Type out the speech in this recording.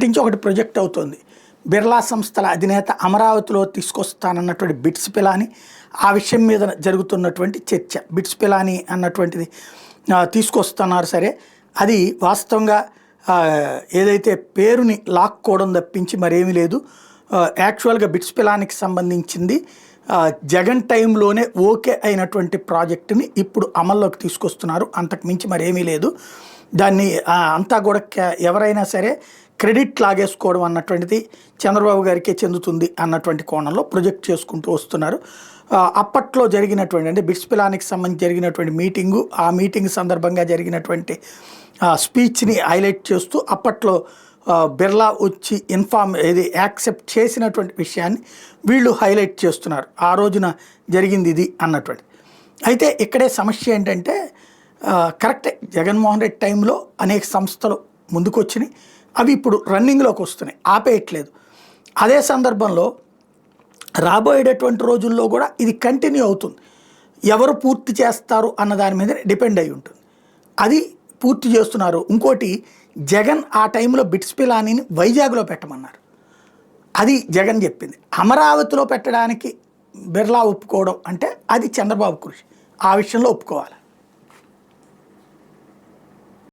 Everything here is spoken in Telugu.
నటించి ఒకటి ప్రొజెక్ట్ అవుతుంది. బిర్లా సంస్థల అధినేత అమరావతిలో తీసుకొస్తానన్నటువంటి బిట్స్ పిలాని, ఆ విషయం మీద జరుగుతున్నటువంటి చర్చ. బిట్స్ పిలాని అన్నటువంటిది తీసుకొస్తున్నారు సరే, అది వాస్తవంగా ఏదైతే పేరుని లాక్కోవడం తప్పించి మరేమీ లేదు. యాక్చువల్గా బిట్స్ పిలానికి సంబంధించింది జగన్ టైంలోనే ఓకే అయినటువంటి ప్రాజెక్టుని ఇప్పుడు అమల్లోకి తీసుకొస్తున్నారు, అంతకు మించి మరేమీ లేదు. దాన్ని అంతా కూడా ఎవరైనా సరే క్రెడిట్ లాగేసుకోవడం అన్నటువంటిది చంద్రబాబు గారికే చెందుతుంది అన్నటువంటి కోణంలో ప్రొజెక్ట్ చేసుకుంటూ వస్తున్నారు. అప్పట్లో జరిగినటువంటి అంటే బిట్స్ పిలానికి సంబంధించి జరిగినటువంటి మీటింగు, ఆ మీటింగ్ సందర్భంగా జరిగినటువంటి స్పీచ్ని హైలైట్ చేస్తూ అప్పట్లో బిర్లా వచ్చి ఏది యాక్సెప్ట్ చేసినటువంటి విషయాన్ని వీళ్ళు హైలైట్ చేస్తున్నారు. ఆ రోజున జరిగింది ఇది అన్నటువంటి. అయితే ఇక్కడే సమస్య ఏంటంటే కరెక్టే, జగన్మోహన్ రెడ్డి టైంలో అనేక సంస్థలు ముందుకొచ్చినాయి, అవి ఇప్పుడు రన్నింగ్లోకి వస్తున్నాయి, ఆపేయట్లేదు. అదే సందర్భంలో రాబోయేటటువంటి రోజుల్లో కూడా ఇది కంటిన్యూ అవుతుంది. ఎవరు పూర్తి చేస్తారు అన్న దాని మీద డిపెండ్ అయి ఉంటుంది. అది పూర్తి చేస్తున్నారు. ఇంకోటి, జగన్ ఆ టైంలో బిట్స్ పిలానీని వైజాగ్లో పెట్టమన్నారు, అది జగన్ చెప్పింది. అమరావతిలో పెట్టడానికి బిర్లా ఒప్పుకోవడం అంటే అది చంద్రబాబు కృషి, ఆ విషయంలో ఒప్పుకోవాలి.